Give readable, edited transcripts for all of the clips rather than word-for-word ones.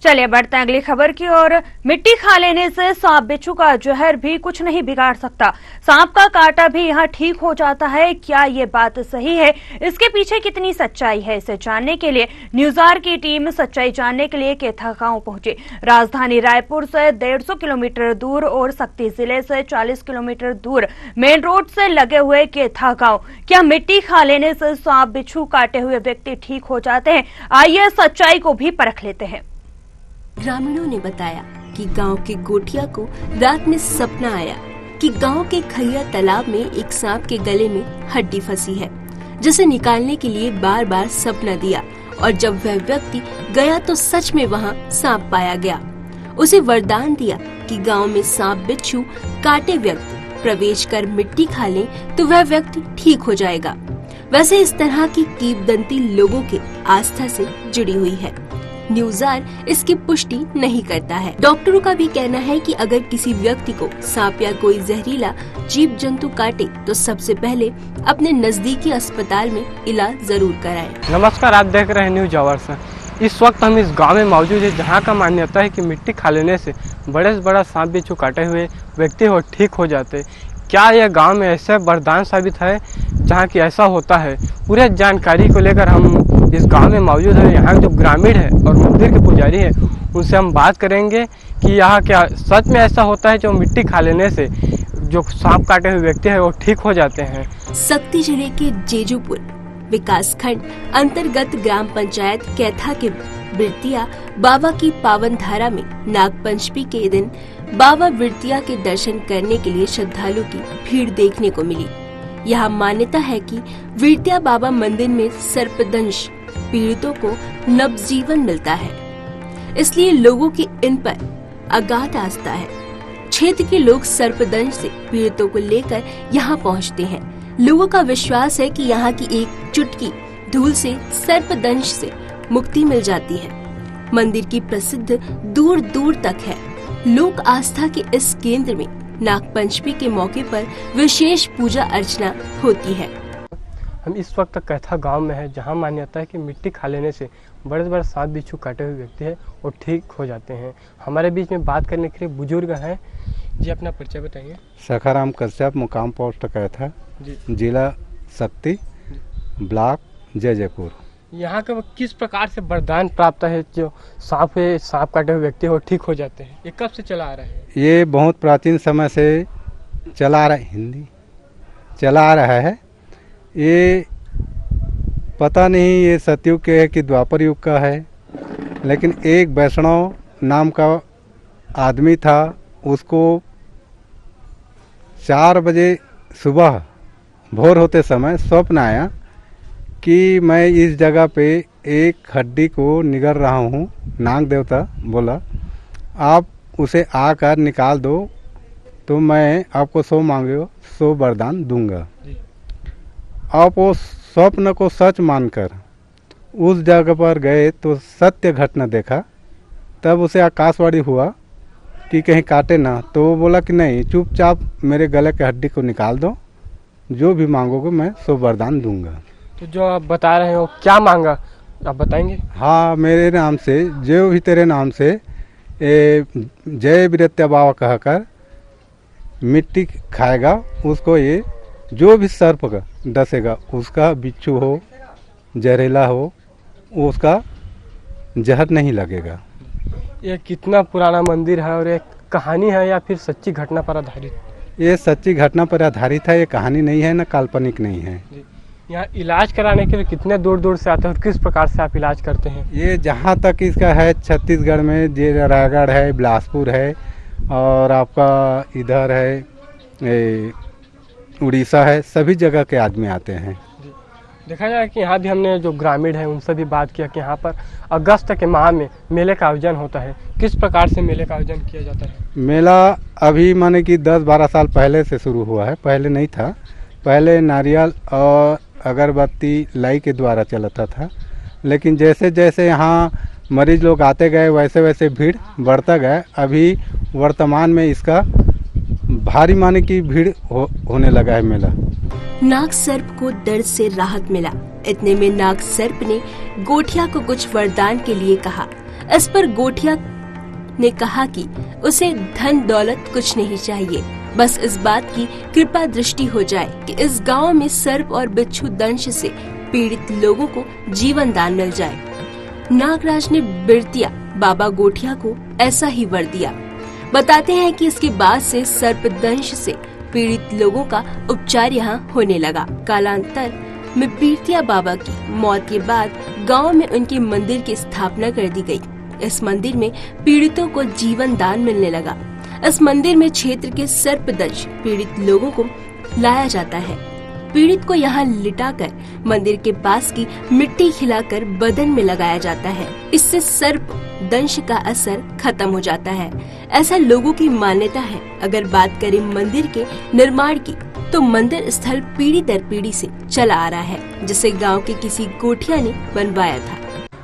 चलिए बढ़ते हैं अगली खबर की ओर। मिट्टी खा लेने से सांप बिच्छू का जहर भी कुछ नहीं बिगाड़ सकता, सांप का काटा भी यहाँ ठीक हो जाता है। क्या ये बात सही है? इसके पीछे कितनी सच्चाई है, इसे जानने के लिए न्यूज़ार की टीम सच्चाई जानने के लिए केथा गांव पहुंची। राजधानी रायपुर से 150 किलोमीटर दूर और सक्ती जिले से 40 किलोमीटर दूर मेन रोड से लगे हुए केथा गांव। क्या मिट्टी खा लेने से सांप बिच्छू काटे हुए व्यक्ति ठीक हो जाते हैं? आइए सच्चाई को भी परख लेते हैं। ग्रामीणों ने बताया कि गांव के गोठिया को रात में सपना आया कि गांव के खैया तालाब में एक सांप के गले में हड्डी फंसी है, जिसे निकालने के लिए बार बार सपना दिया और जब वह व्यक्ति गया तो सच में वहां सांप पाया गया। उसे वरदान दिया कि गांव में सांप बिच्छू काटे व्यक्ति प्रवेश कर मिट्टी खा ले तो वह व्यक्ति ठीक हो जाएगा। वैसे इस तरह की किंवदंती लोगों के आस्था से जुड़ी हुई है। न्यूज़ार इसकी पुष्टि नहीं करता है। डॉक्टरों का भी कहना है कि अगर किसी व्यक्ति को सांप या कोई जहरीला जीव जंतु काटे तो सबसे पहले अपने नजदीकी अस्पताल में इलाज जरूर कराएं। नमस्कार, आप देख रहे हैं न्यूज आवर्स। इस वक्त हम इस गांव में मौजूद है जहां का मान्यता है कि मिट्टी खा लेने से बड़े से बड़ा सांप बिच्छू काटे हुए व्यक्ति हो ठीक हो जाते। क्या यह गांव में ऐसे वरदान साबित है जहां की ऐसा होता है? पूरे जानकारी को लेकर हम इस गांव में मौजूद है। यहाँ जो ग्रामीण है और मंदिर के पुजारी है उनसे हम बात करेंगे कि यहाँ क्या सच में ऐसा होता है जो मिट्टी खा लेने से जो सांप काटे हुए व्यक्ति है वो ठीक हो जाते हैं। सक्ती जिले के जेजूपुर विकास खंड अंतर्गत ग्राम पंचायत कैथा के वृत्तिया बाबा की पावन धारा में नाग पंचमी के दिन बाबा वृत्तिया के दर्शन करने के लिए श्रद्धालु की भीड़ देखने को मिली। यहाँ मान्यता है कि वृत्तिया बाबा मंदिर में सर्पदंश पीड़ितों को नवजीवन मिलता है, इसलिए लोगों की इन पर अगाध आस्था है। क्षेत्र के लोग सर्पदंश से पीड़ितों को लेकर यहाँ पहुँचते हैं। लोगों का विश्वास है कि यहाँ की एक चुटकी धूल से सर्पदंश से मुक्ति मिल जाती है। मंदिर की प्रसिद्ध दूर दूर तक है। लोक आस्था के इस केंद्र में नाग पंचमी के मौके पर विशेष पूजा अर्चना होती है। हम इस वक्त कैथा गांव में है जहां मान्यता है कि मिट्टी खा लेने से बड़े से बड़े सांप बिच्छू काटे हुए व्यक्ति है और ठीक हो जाते हैं। हमारे बीच में बात करने के लिए बुजुर्ग हैं। जी, अपना परिचय बताइए। सखाराम कश्यप, मुकाम पोस्ट कैथा, जिला सक्ती, ब्लॉक जयपुर। यहाँ के किस प्रकार से वरदान प्राप्त है जो सांप काटे हुए व्यक्ति हो ठीक हो जाते हैं? ये कब से चला आ रहा है? ये बहुत प्राचीन समय से चला आ रहा है। ये पता नहीं ये सतयुग के है कि द्वापर युग का है, लेकिन एक वैष्णव नाम का आदमी था, उसको 4 बजे सुबह भोर होते समय स्वप्न आया कि मैं इस जगह पे एक हड्डी को निगल रहा हूँ। नाग देवता बोला आप उसे आकर निकाल दो तो मैं आपको सो मांगे सो वरदान दूंगा। आप वो स्वप्न को सच मानकर उस जगह पर गए तो सत्य घटना देखा। तब उसे आकाशवाणी हुआ कि कहीं काटे ना, तो वो बोला कि नहीं, चुपचाप मेरे गले के हड्डी को निकाल दो, जो भी मांगोगे मैं सो वरदान दूंगा। तो जो आप बता रहे हो क्या मांगा, आप बताएंगे? हाँ, मेरे नाम से जो भी तेरे नाम से जय वृत्तिया बाबा कहकर मिट्टी खाएगा, उसको ये जो भी सर्प का डसेगा, उसका बिच्छू हो जहरीला हो, उसका जहर नहीं लगेगा। ये कितना पुराना मंदिर है और एक कहानी है या फिर सच्ची घटना पर आधारित? ये सच्ची घटना पर आधारित है, ये कहानी नहीं है, ना काल्पनिक नहीं है। यहाँ इलाज कराने के लिए कितने दूर दूर से आते हैं और किस प्रकार से आप इलाज करते हैं? ये जहाँ तक इसका है छत्तीसगढ़ में रायगढ़ है, बिलासपुर है और आपका इधर है उड़ीसा है, सभी जगह के आदमी आते हैं। देखा जाए कि यहाँ भी हमने जो ग्रामीण है उनसे भी बात किया कि यहाँ पर अगस्त के माह में मेले का आयोजन होता है। किस प्रकार से मेले का आयोजन किया जाता है? मेला अभी माने कि 10-12 साल पहले से शुरू हुआ है, पहले नहीं था। पहले नारियल और अगरबत्ती लाई के द्वारा चलता था, लेकिन जैसे जैसे यहाँ मरीज लोग आते गए वैसे वैसे भीड़ बढ़ता गया। अभी वर्तमान में इसका भारी माने की भीड़ होने लगा है मेला। नाग सर्प को दर्द से राहत मिला। इतने में नाग सर्प ने गोठिया को कुछ वरदान के लिए कहा। इस पर गोठिया ने कहा कि उसे धन दौलत कुछ नहीं चाहिए, बस इस बात की कृपा दृष्टि हो जाए कि इस गांव में सर्प और बिच्छू दंश से पीड़ित लोगों को जीवन दान मिल जाए। नागराज ने बिरतिया बाबा गोठिया को ऐसा ही वर दिया। बताते हैं कि इसके बाद से सर्प दंश से पीड़ित लोगों का उपचार यहाँ होने लगा। कालांतर में बिरतिया बाबा की मौत के बाद गांव में उनके मंदिर की स्थापना कर दी गई। इस मंदिर में पीड़ितों को जीवन दान मिलने लगा। इस मंदिर में क्षेत्र के सर्पदंश पीड़ित लोगों को लाया जाता है। पीड़ित को यहाँ लिटाकर मंदिर के पास की मिट्टी खिलाकर बदन में लगाया जाता है। इससे सर्प दंश का असर खत्म हो जाता है, ऐसा लोगों की मान्यता है। अगर बात करें मंदिर के निर्माण की, तो मंदिर स्थल पीढ़ी दर पीढ़ी से चला आ रहा है, जिसे गांव के किसी गोठिया ने बनवाया था।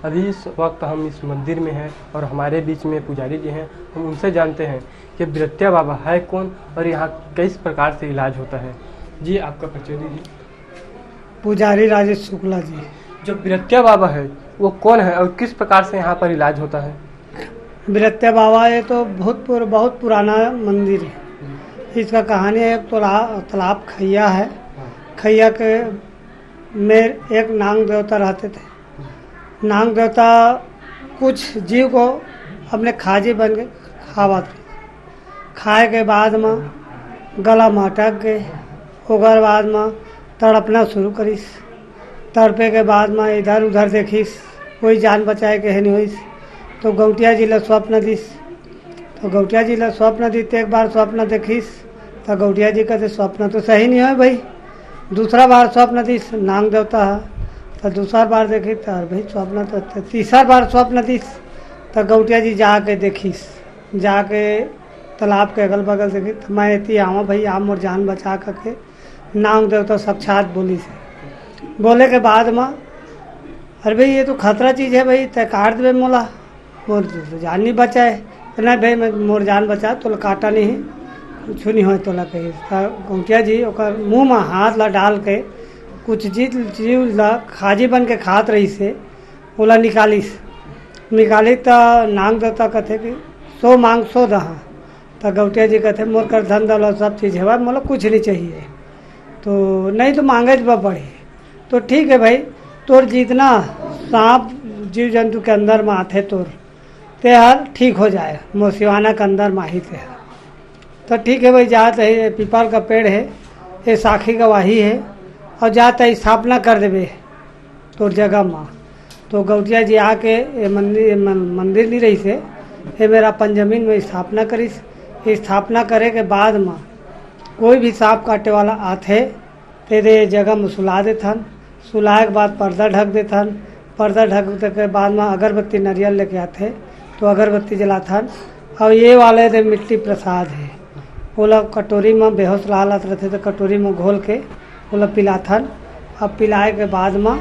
अभी इस वक्त हम इस मंदिर में हैं और हमारे बीच में पुजारी जी हैं। हम उनसे जानते हैं कि बिरतिया बाबा है कौन और यहाँ किस प्रकार से इलाज होता है। जी, आपका परिचय दीजिए। पुजारी राजेश शुक्ला जी। जो बिरतिया बाबा है वो कौन है और किस प्रकार से यहाँ पर इलाज होता है? बिरतिया बाबा ये तो बहुत पुराना मंदिर है। इसका कहानी है, एक तालाब खैया है। खैया के में एक नाग देवता रहते थे। नाग देवता कुछ जीव को अपने खाजी बन के खावा थे। खाए के बाद में गला में अटक गए। ओकर बाद में तड़पना शुरू करीस। तड़पे के बाद में इधर उधर देखीस, कोई जान बचाए के है नहीं होइस। तो गौटिया जी ला स्वप्न दिस। तो गौटिया जी ला स्वप्न दीते, एक बार स्वप्न देखीस तो गौटिया जी कहते स्वप्न तो सही नहीं है भाई। दूसरा बार स्वप्न दिस, नाग देवता है। तो दूसरा बार देखी तो भाई स्वप्न तो, तीसरा बार स्वप्न दिस तो गौटिया जी जाके देखीस। जाके तालाब के अगल बगल देखी तो मैं इतनी आवा भाई, आम और जान बचा करके नाग देवता साक्षात बोली से। बोले के बाद में अरे भाई ये तो खतरा चीज़ है भाई, तय काट दे मोला, मोर जान नहीं बचाए। तो नहीं भाई मैं मोर जान बचा, तो काटा नहीं है, कुछ नहीं हो तो कही। गौटिया जी ओकर मुँह में हाथ ला डाल के कुछ जीव ला खाजी बन के खात रही से ओला निकाली तो नाग देवता कहते कि 100 मांग 100 दहा। तो गौटिया जी कहते मोर कर धन दौलत सब चीज़ है, मोला कुछ नहीं चाहिए। तो नहीं तो मांगे जब बढ़े तो ठीक है भाई, तोर जितना सांप जीव जंतु के अंदर में आते तोर ते हर ठीक हो जाए, मोर सिवाना के अंदर माही ते हर। तो ठीक है भाई, जाते है पीपल का पेड़ है, ये साखी गवाही है और जाते ही स्थापना कर देवे तोर जगह में। तो गौटिया जी आके ये मंदिर नहीं रही से, ये मेरा पंजमीन में स्थापना करीस। स्थापना करे के बाद में कोई भी सांप काटे वाला आते तेरे जगह में सुला देथन। सुलाए के बाद पर्दा ढक देथन। पर्दा ढकने के बाद में अगरबत्ती नारियल लेके आते तो अगरबत्ती जलाथन। और ये वाले दे मिट्टी प्रसाद है, वो लोग कटोरी में बेहोश लालत रहते तो कटोरी में घोल के वो लोग पिलाथन। अब पिलाए के बाद में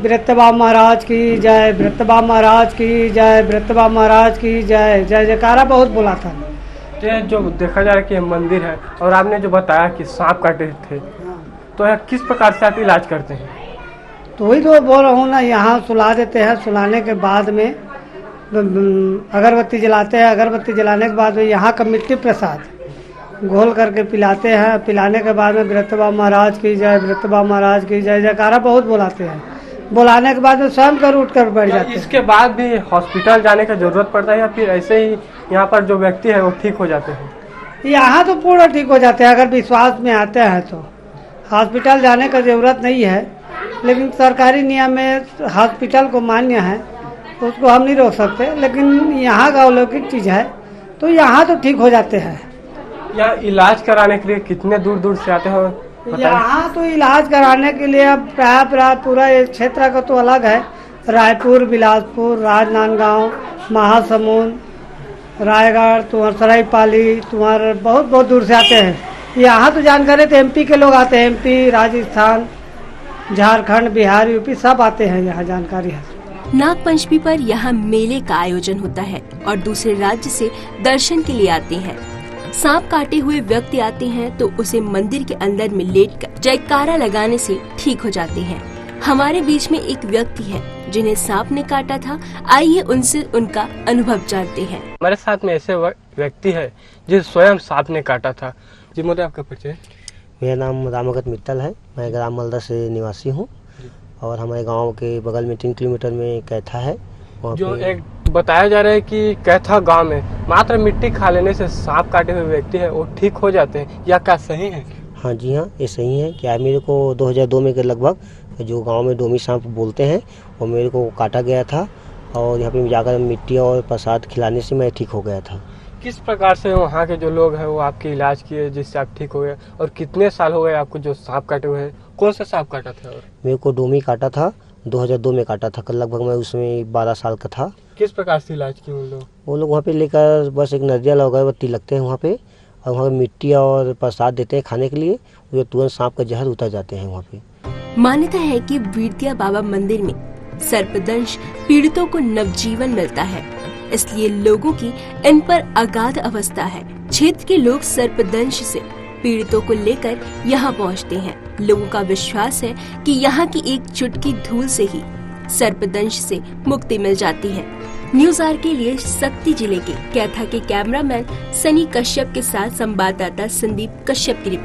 बिरतिया बाबा महाराज की जय, बिरतिया बाबा महाराज की जय, बिरतिया बाबा महाराज की जय, जय जयकारा बहुत बोला था। ये जो देखा जा रहा है कि मंदिर है और आपने जो बताया कि सांप काटे थे, तो यह किस प्रकार से आप इलाज करते हैं? तो वही तो बोल रहा हूँ ना, यहाँ सुला देते हैं। सुलाने के बाद में अगरबत्ती जलाते हैं। अगरबत्ती जलाने के बाद में यहाँ का मिट्टी प्रसाद घोल करके पिलाते हैं। पिलाने के बाद में बिरतिया बाबा महाराज की जय, बिरतिया बाबा महाराज की जय जयकारा बहुत बुलाते हैं। बुलाने के बाद में स्वयं कर उठ कर बैठ जाते हैं। इसके बाद भी हॉस्पिटल जाने का जरूरत पड़ता है या फिर ऐसे ही यहाँ पर जो व्यक्ति है वो ठीक हो जाते हैं? यहाँ तो पूरा ठीक हो जाते हैं, अगर विश्वास में आते हैं तो। हॉस्पिटल जाने का ज़रूरत नहीं है, लेकिन सरकारी नियम में हॉस्पिटल को मान्य है, उसको हम नहीं रोक सकते। लेकिन यहाँ का अलौकिक चीज़ है तो यहाँ तो ठीक हो जाते हैं। यहाँ इलाज कराने के लिए कितने दूर दूर से आते हैं? यहाँ तो इलाज कराने के लिए अब प्राय पूरा क्षेत्र का तो अलग है। रायपुर, बिलासपुर, राजनांदगांव, महासमुंद, रायगढ़, तुम्हार सरायपाली, तुम्हार बहुत दूर से आते हैं। यहाँ तो जानकारी तो एमपी के लोग आते हैं, एमपी, राजस्थान, झारखंड, बिहार, यूपी सब आते हैं, यहाँ जानकारी है। नाग पंचमी पर यहाँ मेले का आयोजन होता है और दूसरे राज्य से दर्शन के लिए आते हैं। सांप काटे हुए व्यक्ति आते हैं तो उसे मंदिर के अंदर में लेटकर जयकारा लगाने से ठीक हो जाते हैं। हमारे बीच में एक व्यक्ति है, जिन्हें सांप ने काटा था। आइए उनसे उनका अनुभव जानते हैं। हमारे साथ में ऐसे व्यक्ति है जिसे स्वयं सांप ने काटा था। जी मोदी, आपका परिचय? मेरा नाम रामागत मित्तल है। मैं ग्राम मलदा से निवासी हूँ और हमारे गांव के बगल में 3 किलोमीटर में कैथा है। जो एक बताया जा रहा है कि कैथा गांव में मात्र मिट्टी खा लेने से सांप काटे हुए व्यक्ति है वो ठीक हो जाते हैं, या क्या सही है? हाँ जी हाँ, ये सही है। क्या मेरे को 2002 में के लगभग जो गांव में डोमी सांप बोलते हैं वो मेरे को काटा गया था और यहाँ पे जाकर मिट्टी और प्रसाद खिलाने से मैं ठीक हो गया था। किस प्रकार से वहाँ के जो लोग हैं वो आपके इलाज किए जिससे आप ठीक हो गए, और कितने साल हो गए आपको जो सांप काटे हुए हैं? कौन सा सांप काटा था? और मेरे को डोमी काटा था, 2002 में काटा था। लगभग मैं उसमें 12 साल का था। किस प्रकार से इलाज किए उन लोग? वो लोग वहाँ पे लेकर बस एक नदिया अगरबत्ती लगते हैं वहाँ पे, और वहाँ पे मिट्टी और प्रसाद देते हैं खाने के लिए। वो तुरंत सांप का जहर उतर जाते हैं वहाँ पे। मान्यता है कि विरतिया बाबा मंदिर में सर्पदंश पीड़ितों को नवजीवन मिलता है, इसलिए लोगों की इन पर अगाध अवस्था है। क्षेत्र के लोग सर्पदंश से पीड़ितों को लेकर यहाँ पहुँचते हैं। लोगों का विश्वास है कि यहाँ की एक चुटकी धूल से ही सर्पदंश से मुक्ति मिल जाती है। न्यूज़ आर के लिए शक्ति जिले के कैथा के कैमरामैन सनी कश्यप के साथ संवाददाता संदीप कश्यप की रिपोर्ट।